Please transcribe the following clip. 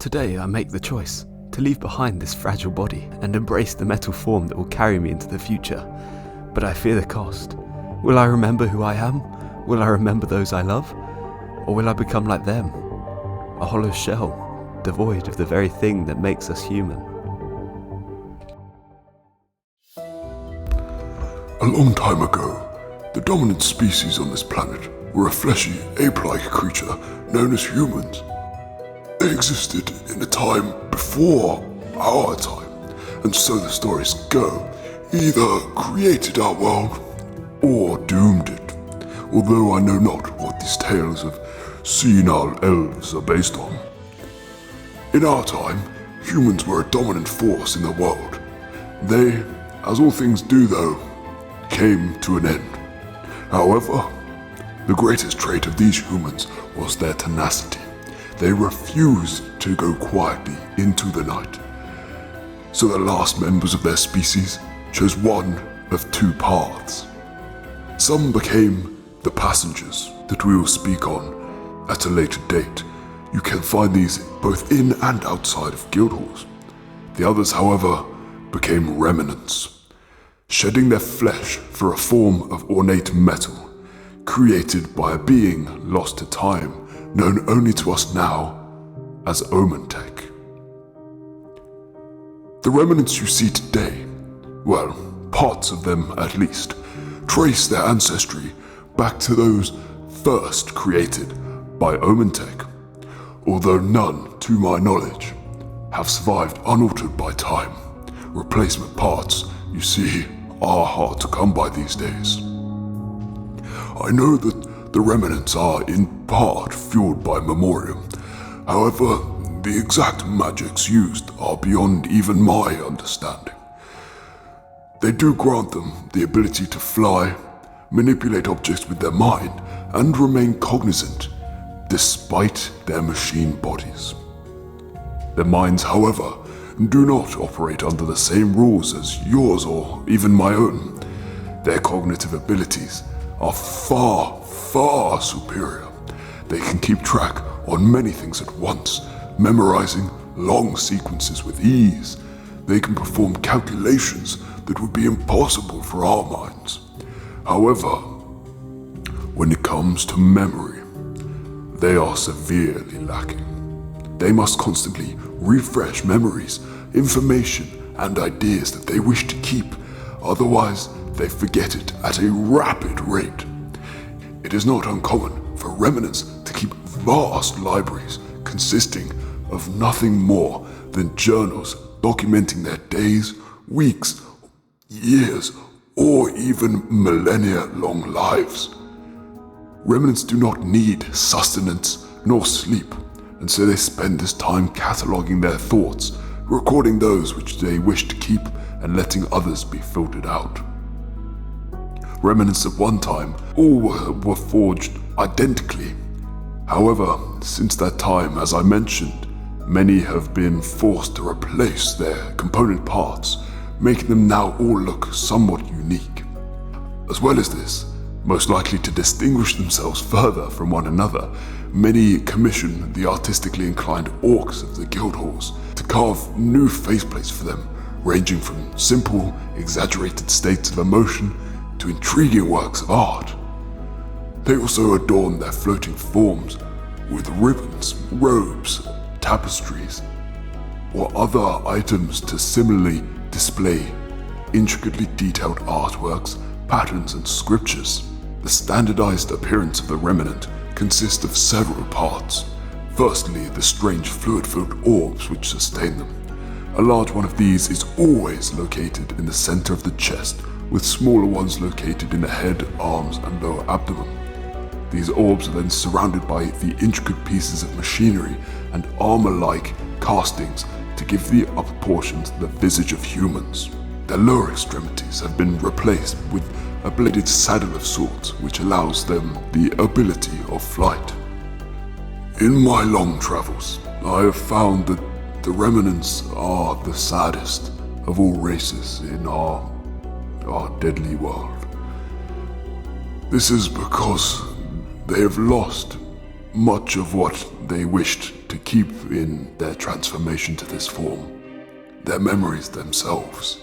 Today I make the choice to leave behind this fragile body and embrace the metal form that will carry me into the future. But I fear the cost. Will I remember who I am? Will I remember those I love? Or will I become like them? A hollow shell, devoid of the very thing that makes us human. A long time ago, the dominant species on this planet were a fleshy, ape-like creature known as humans. They existed in a time before our time, and so the stories go, either created our world or doomed it, although I know not what these tales of senile elves are based on. In our time, humans were a dominant force in the world. They, as all things do though, came to an end. However, the greatest trait of these humans was their tenacity. They refused to go quietly into the night. So the last members of their species chose one of two paths. Some became the passengers that we will speak on at a later date. You can find these both in and outside of Guildhalls. The others, however, became remenants, shedding their flesh for a form of ornate metal, created by a being lost to time, known only to us now as Omentech. The remnants you see today, well, parts of them at least, trace their ancestry back to those first created by Omentech, although none, to my knowledge, have survived unaltered by time. Replacement parts, you see, are hard to come by these days. I know that the remnants are in part fueled by memoriam. However, the exact magics used are beyond even my understanding. They do grant them the ability to fly, manipulate objects with their mind, and remain cognizant despite their machine bodies. Their minds, however, do not operate under the same rules as yours or even my own. Their cognitive abilities are far superior. They can keep track on many things at once, memorizing long sequences with ease. They can perform calculations that would be impossible for our minds. However, when it comes to memory, they are severely lacking. They must constantly refresh memories, information, and ideas that they wish to keep, otherwise they forget it at a rapid rate. It is not uncommon for remnants to keep vast libraries consisting of nothing more than journals documenting their days, weeks, years, or even millennia-long lives. Remnants do not need sustenance nor sleep, and so they spend this time cataloging their thoughts, recording those which they wish to keep and letting others be filtered out. Remnants at one time all were forged identically. However, since that time, as I mentioned, many have been forced to replace their component parts, making them now all look somewhat unique. As well as this, most likely to distinguish themselves further from one another, many commission the artistically inclined orcs of the Guildhalls to carve new faceplates for them, ranging from simple, exaggerated states of emotion to intriguing works of art. They also adorn their floating forms with ribbons, robes, tapestries, or other items to similarly display intricately detailed artworks, patterns, and scriptures. The standardized appearance of the remnant consists of several parts. Firstly, the strange fluid-filled orbs which sustain them. A large one of these is always located in the center of the chest, with smaller ones located in the head, arms, and lower abdomen. These orbs are then surrounded by the intricate pieces of machinery and armor-like castings to give the upper portions the visage of humans. Their lower extremities have been replaced with a bladed saddle of sorts, which allows them the ability of flight. In my long travels, I have found that the remnants are the saddest of all races in our deadly world. This is because they have lost much of what they wished to keep in their transformation to this form, their memories themselves.